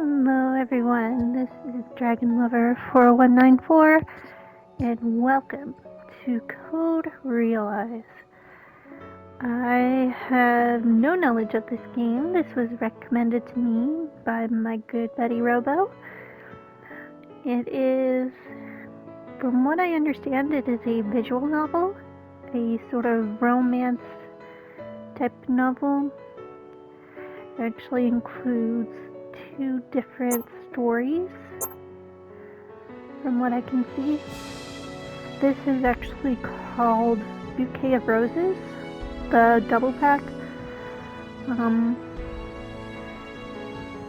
Hello everyone, this is Dragon Lover 4194 and welcome to Code Realize. I have no knowledge of this game. This was recommended to me by my good buddy Robo. It is, from what I understand, it is a visual novel, a sort of romance type novel. It actually includes 2 different stories from what I can see. This is actually called Bouquet of Roses, the double pack.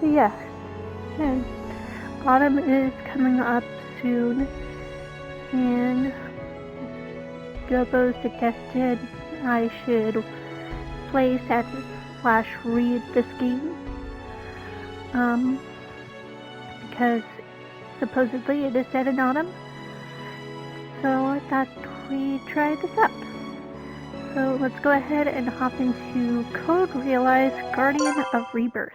Yeah. And autumn is coming up soon, and Gobo suggested I should play / read this game. Because supposedly it is set in autumn. So I thought we'd try this out. So let's go ahead and hop into Code Realize Guardian of Rebirth.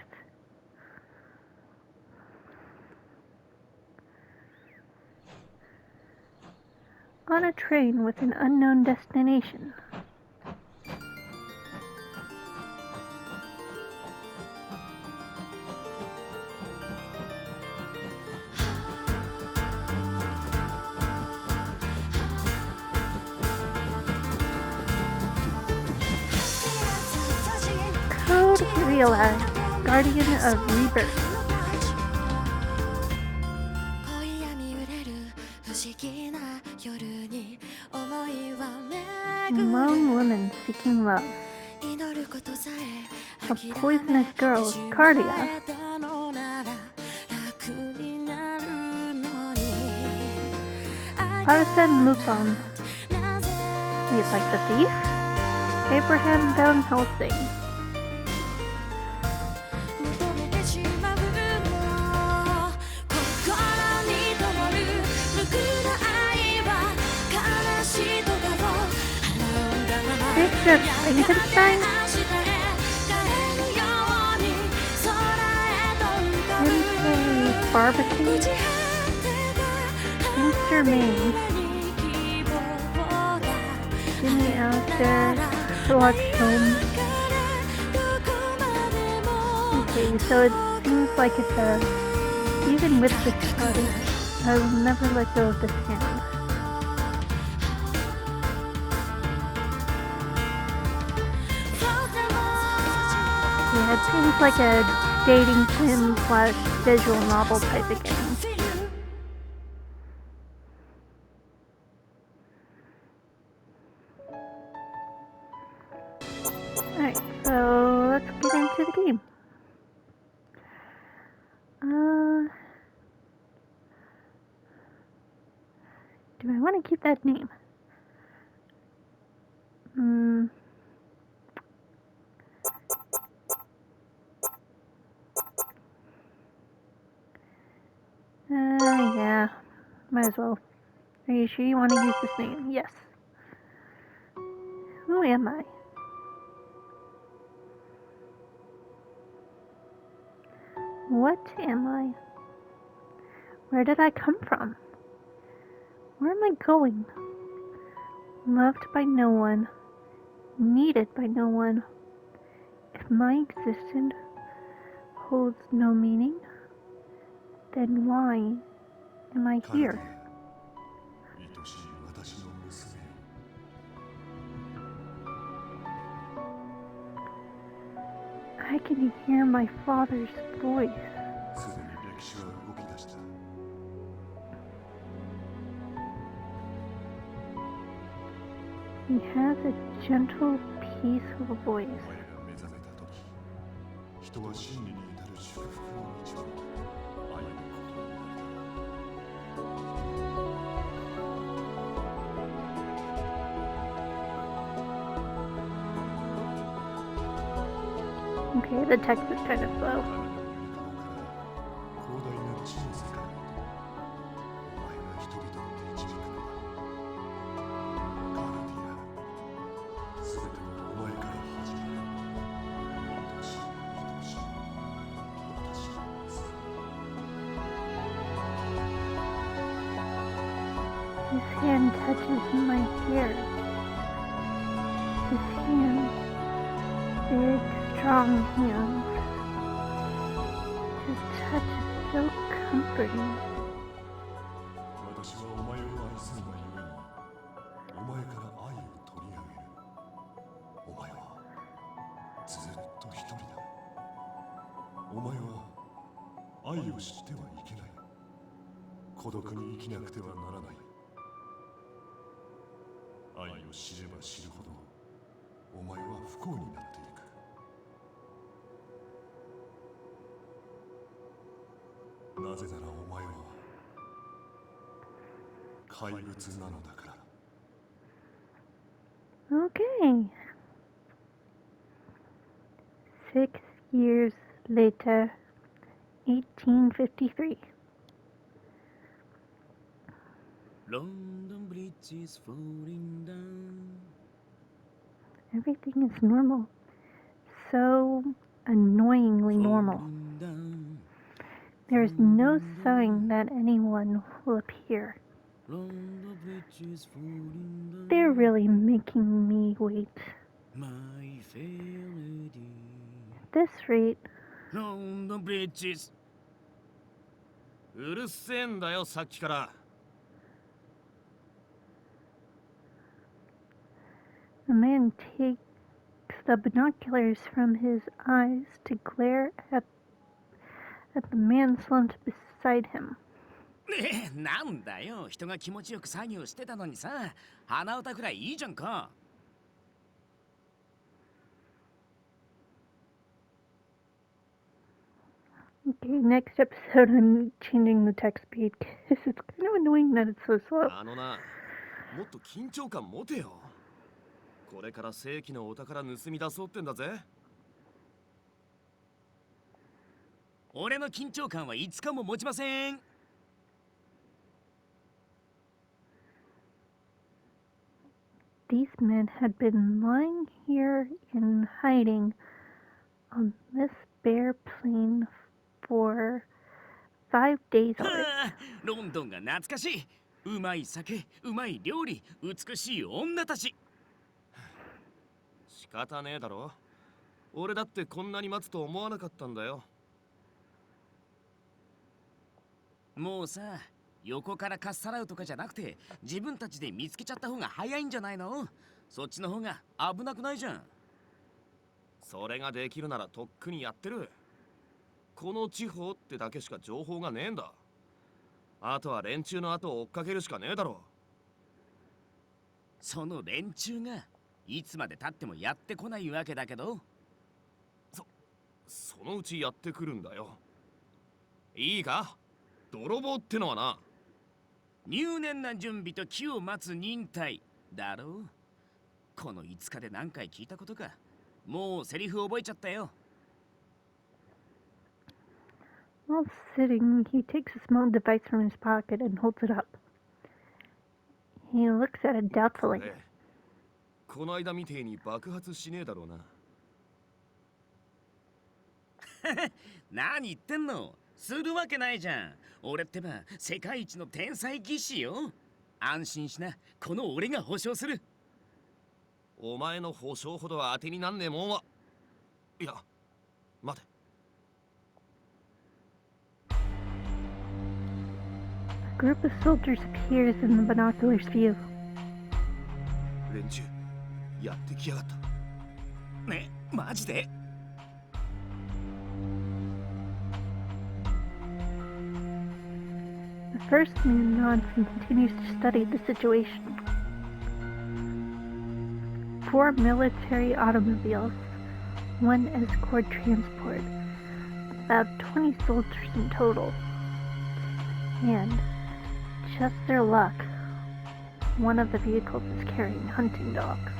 On a train with an unknown destination. Code Realize, Guardian of Rebirth. Lone woman seeking love. A poisonous girl, Cardia. Arsène Lupin. Wait, like the thief? Abraham Van Helsing. Victor Frankenstein? M.K. Barbecue? Mr. Maine? Jimmy Alistair? Sherlock Holmes? Okay, so it seems like it's even with the study, I will never let go of the sound. Yeah, it seems like a dating sim / visual novel type of game. Alright, so let's get into the game. Do I want to keep that name? Yeah, might as well. Are you sure you want to use this name? Yes. Who am I? What am I? Where did I come from? Where am I going? Loved by no one. Needed by no one. If my existence holds no meaning, then why am I here? I can hear my father's voice. He has a gentle, peaceful voice. Okay, the text is kind of slow. hand touches my hair. His hands, big, strong hands. His touch is so comforting. 私はお前を愛するがゆえに、お前から愛を取り上げる。お前はずっと一人だ。お前は愛を知ってはいけない。孤独に生きなくてはならない。愛を知れば知るほど、お前は不幸になっていく。なぜならお前は怪物なのだから。Okay. 6 years later, 1853. London Bridge is falling down. Everything is normal. So annoyingly normal. Falling down. There is no sign that anyone will appear. London Bridge is falling down. They're really making me wait. My fair lady. At this rate, London Bridge is. うるせえんだよ、さっきから。the man takes the binoculars from his eyes to glare at the man slumped beside him. なんだよ、人が気持ちよく作業してたのにさ、鼻歌くらいいいじゃんか。Okay, next episode I'm changing the text speed because it's kind of annoying that it's so slow. あのな、もっと緊張感持てよ。これから正規のお宝盗み出そうってんだぜ。俺の緊張感はいつかも持ちません。These men had been lying here in hiding on this bare plain for 5 days already. ロンドンが懐かしい。うまい酒、うまい料理、美しい女たち。仕方ねえだろ。俺だってこんなに待つと思わなかったんだよ。もうさ、横からかっさらうとかじゃなくて、自分たちで見つけちゃった方が早いんじゃないの？そっちの方が危なくないじゃん。それができるならとっくにやってる。この地方ってだけしか情報がねえんだ。あとは連中の後を追っかけるしかねえだろ。その連中がいつまで経ってもやってこないわけだけど、そのうちやってくるんだよ。いいか？泥棒ってのはな、入念な準備と機を待つ忍耐だろう。この5日で何回聞いたことか。もうセリフ覚えちゃったよ。While sitting, he takes a small device from his pocket and holds it up. He looks at it doubtfully. この間みてえに爆発しねえだろうな。何言ってんの？するわけないじゃん。俺ってば世界一の天才技師よ。安心しな、この俺が保証する。お前の保証ほど当てになんねえもんは。いや、待て。A group of soldiers appears in the binoculars view. 連中、やってきやがった。ね、マジでThe first man nods and continues to study the situation. 4 military automobiles, 1 escort transport, about 20 soldiers in total. And, just their luck, one of the vehicles is carrying hunting dogs.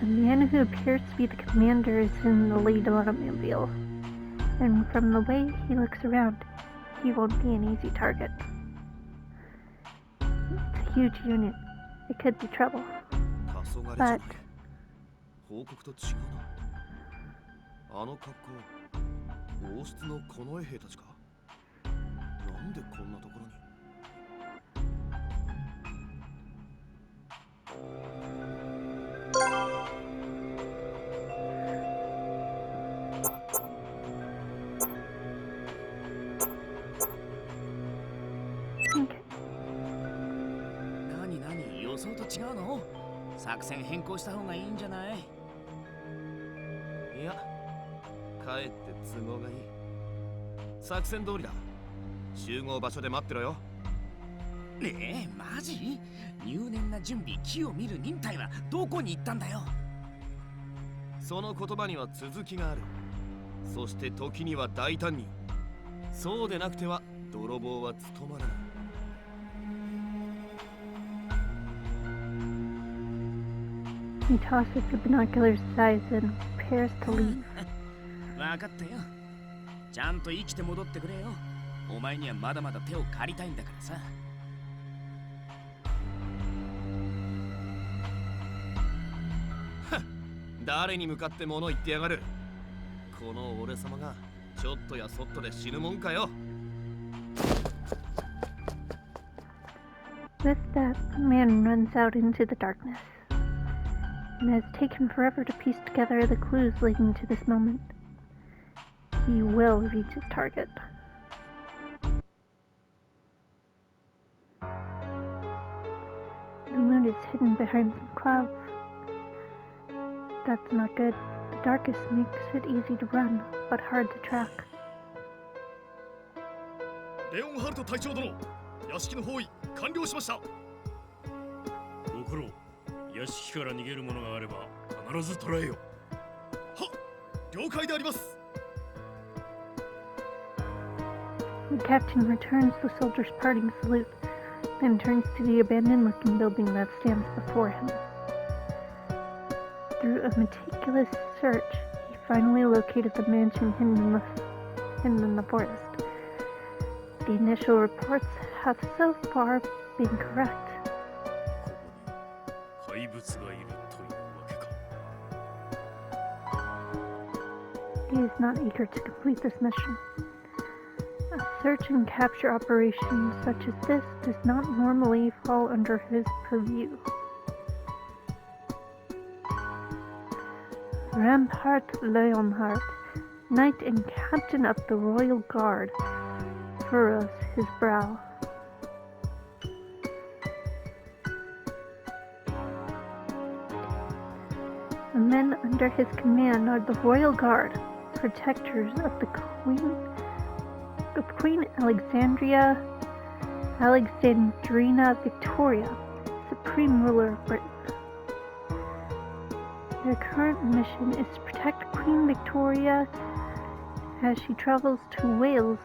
The man who appears to be the commander is in the lead automobile, and from the way he looks around, he won't be an easy target. It's a huge unit. It could be trouble. But 報告と違うな。あの格好、王室の近衛兵たちか。なんなんでこんなところに。何予想と違うの？作戦変更した方がいいんじゃない？いや、かえって都合がいい。作戦通りだ。集合場所で待ってろよ。ねえ、マジ？入念な準備、木を見る忍耐はどこに行ったんだよ。その言葉には続きがある。そして時には大胆に。そうでなくては泥棒は務まらない。He tosses the binoculars aside and prepares to leave. わかったよ。ちゃんと生きて戻ってくれよ。お前にはまだまだ手を借りたいんだからさ。誰に向かって物言ってやがる。この俺様がちょっとやそっとで死ぬもんかよ。With that, the man runs out into the darkness. It has taken forever to piece together the clues leading to this moment. He will reach his target. The moon is hidden behind some clouds. That's not good. The darkness makes it easy to run, but hard to track. レオンハルト隊長殿、屋敷の包囲完了しました。ご苦労。屋敷から逃げるものがあれば必ず捕らえよ。は、了解であります。The captain returns the soldier's parting salute, then turns to the abandoned-looking building that stands before him. Through a meticulous search, he finally located the mansion hidden in the forest. The initial reports have so far been correct. 怪物がいるというわけか。He is not eager to complete this mission. A search and capture operation such as this does not normally fall under his purview. Rampart Leonhardt, knight and captain of the royal guard, furrows his brow. The men under his command are the royal guard, protectors of the Queen Alexandrina Victoria, supreme ruler of Britain. Their current mission is to protect Queen Victoria as she travels to Wales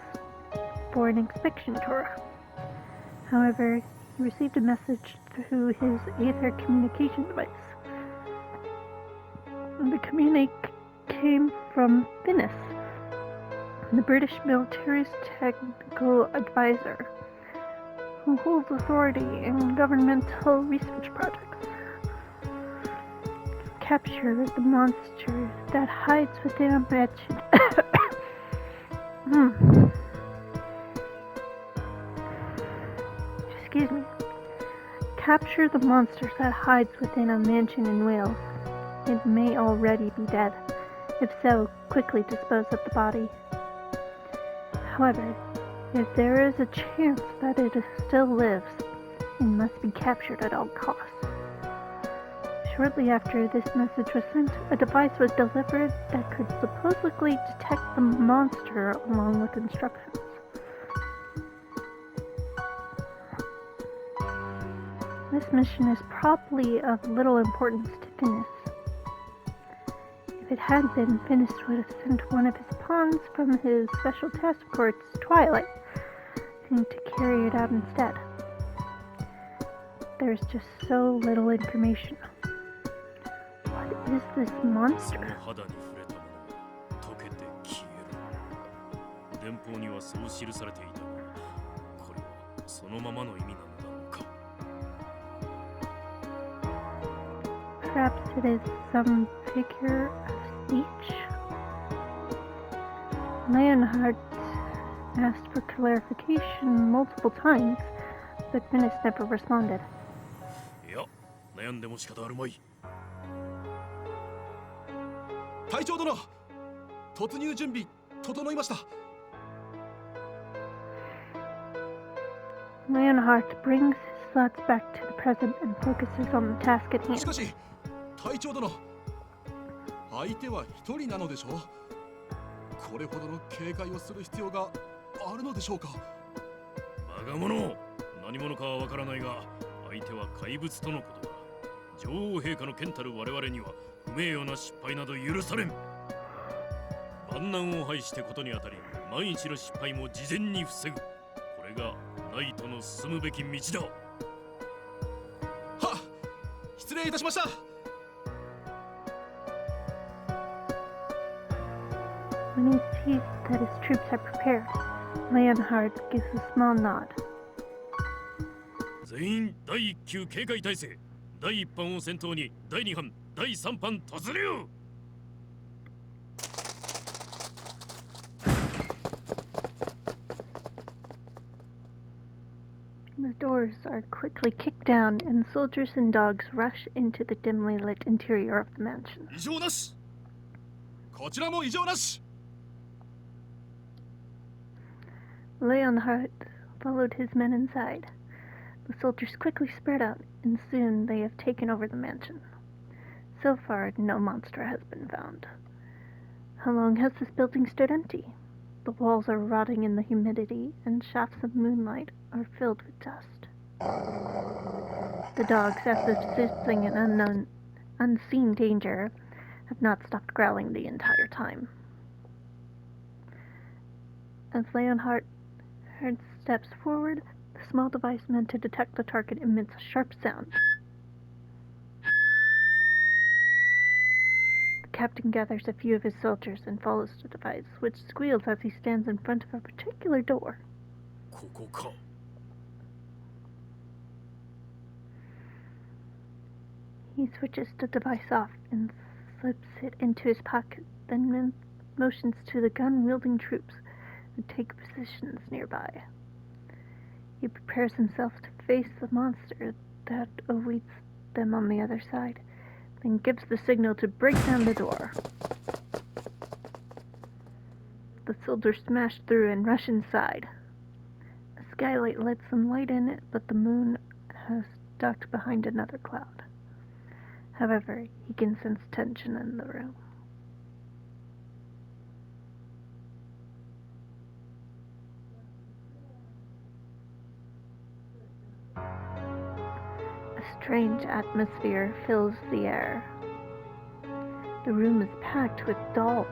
for an inspection tour. However, he received a message through his Aether communication device. The communique came from Finis, the British military's technical advisor, who holds authority in governmental research projects. Capture the monster that hides within a mansion. Excuse me. Capture the monster that hides within a mansion in Wales. It may already be dead. If so, quickly dispose of the body. However, if there is a chance that it still lives, it must be captured at all costs. Shortly after this message was sent, a device was delivered that could supposedly detect the monster along with instructions. This mission is probably of little importance to Finis. If it had been, Finis would have sent one of his pawns from his special task force, Twilight, to carry it out instead. There's just so little information. What is this monster? 肌に触れたものが溶けて消える。電報にはそう記されていたが、これはそのままの意味なのだろうか。Perhaps it is some figure of speech. Leonhardt asked for clarification multiple times, but Menace never responded. いや、悩んでも仕方あるまい。隊長殿、突入準備整いました。 Leonhardt brings his thoughts back to the present and focuses on the task at し hand. かし隊長殿、相手は一人なのでしょう。これほどの警戒をする必要があるのでしょうか。我が物、何者かはわからないが、相手は怪物とのことだ。女王陛下の剣たる我々には不名誉な失敗など許されん。万難を排してことにあたり、万一の失敗も事前に防ぐ。これがナイトの進むべき道だ。はっ、失礼いたしました。 When he sees that his troops are prepared, Leonhardt gives a small nod. 全員第1級警戒態勢。第1班を先頭に第2班、第3班突入。 The doors are quickly kicked down, and soldiers and dogs rush into the dimly lit interior of the mansion. 異常なし。こちらも異常なし。 Leonhardt followed his men inside. The soldiers quickly spread out, and soon they have taken over the mansion. So far, no monster has been found. How long has this building stood empty? The walls are rotting in the humidity, and shafts of moonlight are filled with dust. The dogs, as if sensing an unseen danger, have not stopped growling the entire time. As Leonhardt steps forward, the small device meant to detect the target emits a sharp sound. The captain gathers a few of his soldiers and follows the device, which squeals as he stands in front of a particular door. ここか。 He switches the device off and slips it into his pocket, then motions to the gun-wielding troops who take positions nearby. He prepares himself to face the monster that awaits them on the other side, then gives the signal to break down the door. The soldiers smash through and rush inside. A skylight lets some light in it, but the moon has ducked behind another cloud. However, he can sense tension in the room. A strange atmosphere fills the air. The room is packed with dolls.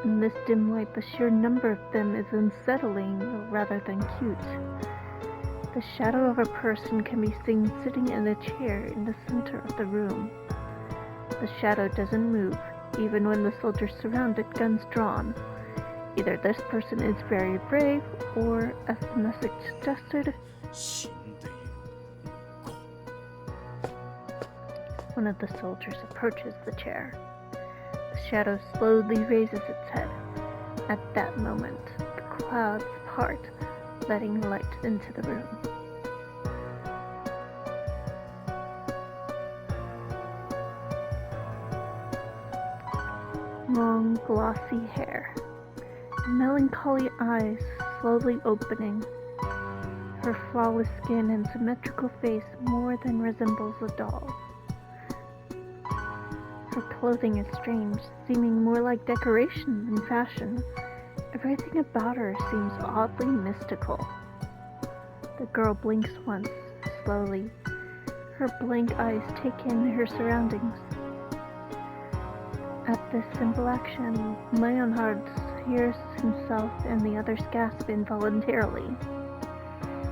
In this dim light, the sheer number of them is unsettling rather than cute. The shadow of a person can be seen sitting in a chair in the center of the room. The shadow doesn't move, even when the soldiers surround it, guns drawn. Either this person is very brave, or, as the message suggested, 死んでいるか。 one of the soldiers approaches the chair. The shadow slowly raises its head. At that moment, the clouds part, letting light into the room. Long, glossy hair, melancholy eyes slowly opening. Her flawless skin and symmetrical face more than resembles a doll. Her clothing is strange, seeming more like decoration than fashion. Everything about her seems oddly mystical. The girl blinks once, slowly. Her blank eyes take in her surroundings. At this simple action, Leonhardt hears himself and the others gasp involuntarily.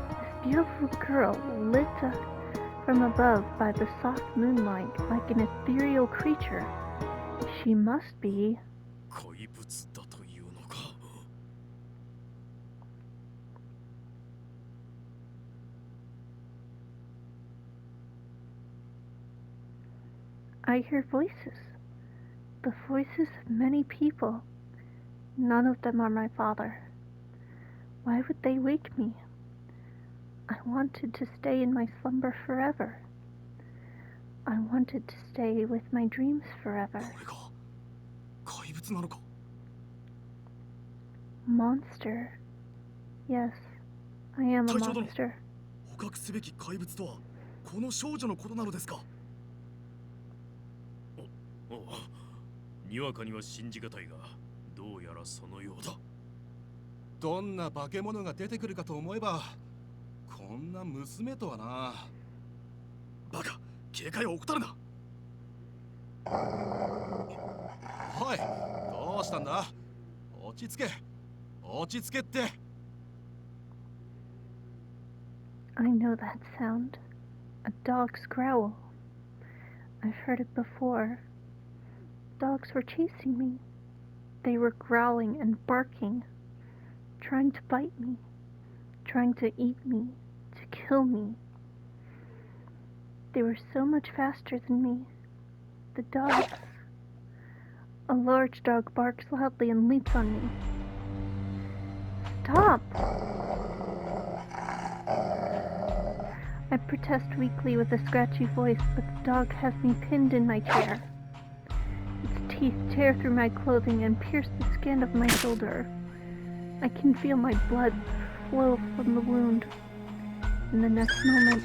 This beautiful girl, lit up from above by the soft moonlight like an ethereal creature. She must be... 怪物だというのか。 I hear voices. The voices of many people. None of them are my father. Why would they wake me? I wanted to stay in my slumber forever. I wanted to stay with my dreams forever. これが怪物なのか？ Monster. Yes, I am a 隊長殿、 monster. 捕獲すべき怪物とはこの少女のことなのですか？にわかには信じがたいが、どうやらそのようだ。どんな化け物が出てくるかと思えば、こんな娘とはな。バカ、警戒を怠るな。おい、どうしたんだ？落ち着け、落ち着けって。I know that sound. A dog's growl. I've heard it before. Dogs were chasing me. They were growling and barking, trying to bite me, trying to eat me, to kill me. They were so much faster than me. The dogs. A large dog barks loudly and leaps on me. Stop! I protest weakly with a scratchy voice, but the dog has me pinned in my chair. Its teeth tear through my clothing and pierce the skin of my shoulder. I can feel my blood flow from the wound. In the next moment,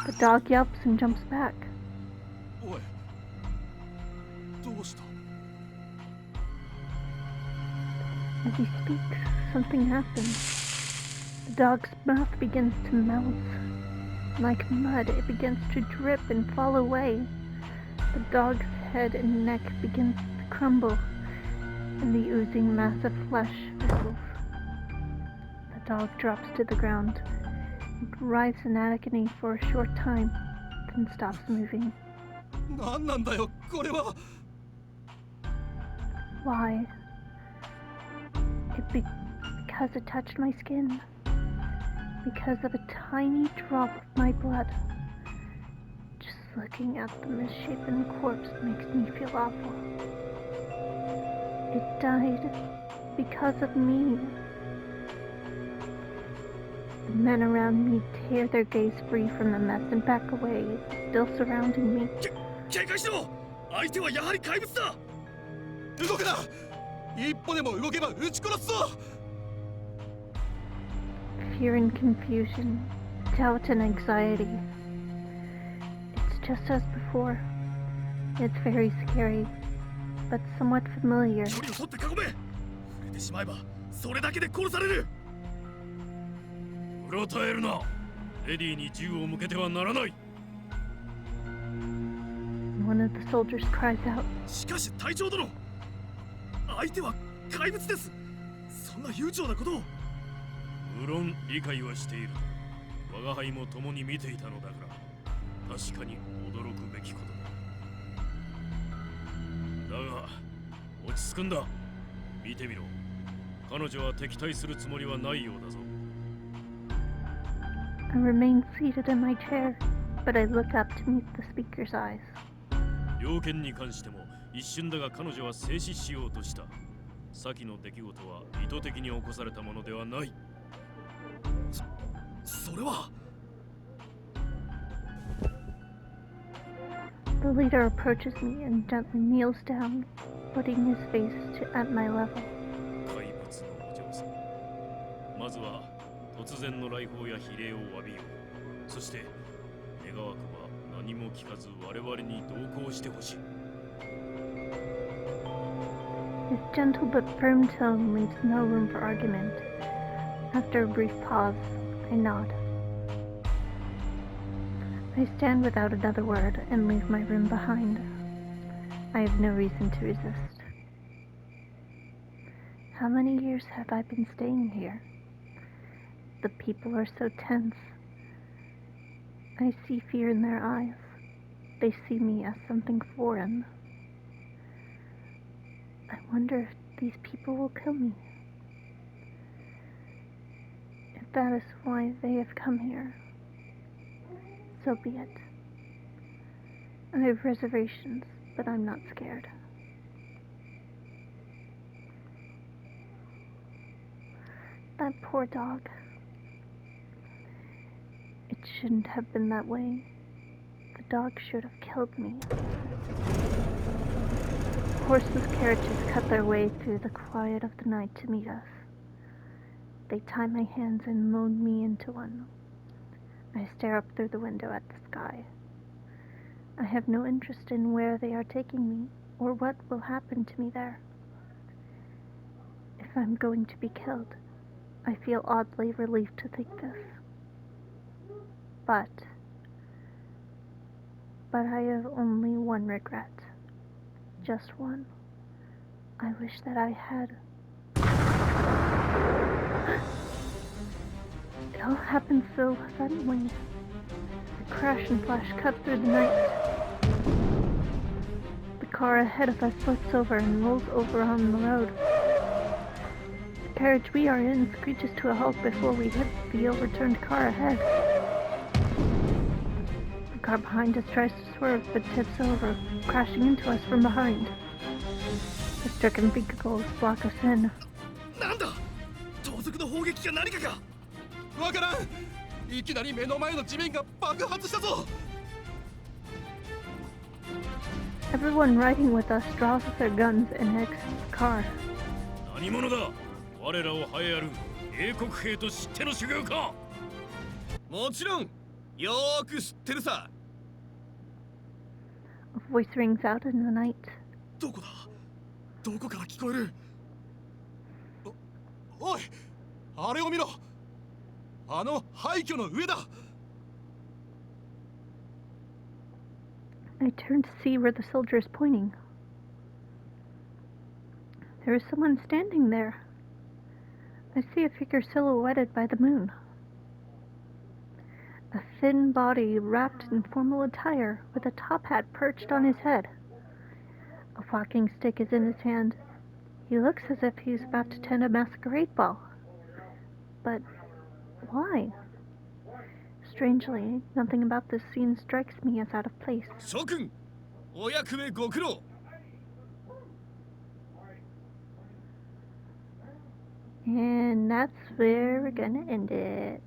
the dog yelps and jumps back. おい、どうした？ As he speaks, something happens. The dog's mouth begins to melt. Like mud, it begins to drip and fall away. The dog's head and neck begins to crumble, and the oozing mass of flesh fizzles. The dog drops to the ground and writhes in agony for a short time, then stops moving. なんなんだよ、これは。 Why? Because it touched my skin. Because of a tiny drop of my blood. Just looking at the misshapen corpse makes me feel awful. It died because of me. The men around me tear their gaze free from the mess and back away, still surrounding me. 警戒しろ！相手はやはり怪物だ！動くな！一歩でも動けば撃ち殺すぞ！ Fear and confusion, doubt and anxiety. It's just as before. It's very scary, but somewhat familiar. 距離を取って囲め！触れてしまえばそれだけで殺される！うろたえるな。レディに銃を向けてはならない。 One of the soldiers cries out. しかし隊長殿、相手は怪物です。そんな悠長なことを。 無論理解はしている。我が輩も共に見ていたのだから、確かに驚くべきことだ。だが、落ち着くんだ。見てみろ。彼女は敵対するつもりはないようだぞ。I remain seated in my chair, but I look up to meet the speaker's eyes. 猟犬に関しても一瞬だが彼女は静止しようとした。先の出来事は意図的に起こされたものではない。 それは。 The leader approaches me and gently kneels down, putting his face at my level. 怪物のお嬢さん。まずは突然の来訪や非礼を詫びよう。そして願わくば何も聞かず我々に同行してほしい。 His gentle but firm tone leaves no room for argument. After a brief pause, I nod. I stand without another word and leave my room behind. I have no reason to resist. How many years have I been staying here? The people are so tense. I see fear in their eyes. They see me as something foreign. I wonder if these people will kill me. If that is why they have come here, so be it. I have reservations, but I'm not scared. That poor dog. It shouldn't have been that way. The dog should have killed me. Horseless carriages cut their way through the quiet of the night to meet us. They tie my hands and load me into one. I stare up through the window at the sky. I have no interest in where they are taking me or what will happen to me there. If I'm going to be killed, I feel oddly relieved to think this. But I have only one regret. Just one. I wish that I had. It all happened so suddenly. The crash and flash cut through the night. The car ahead of us flips over and rolls over on the road. The carriage we are in screeches to a halt before we hit the overturned car ahead. The car behind us tries to swerve but tips over, crashing into us from behind. The stricken vehicles block us in. なんだ盗賊の砲撃か何かかわからんいきなり目の前の地面が爆発したぞ Everyone riding with us draws their guns and exits the car. 何者だ我らを栄えある英国兵と知っての修行かもちろんよーく知ってるさ A voice rings out in the night. どこだどこから聞こえるおいあれを見ろあの廃墟の上だ I turn to see where the soldier is pointing. There is someone standing there. I see a figure silhouetted by the moon. A thin body wrapped in formal attire with a top hat perched on his head. A walking stick is in his hand. He looks as if he's about to attend a masquerade ball. But why? Strangely, nothing about this scene strikes me as out of place. 諸君お役目ご苦労 And that's where we're gonna end it.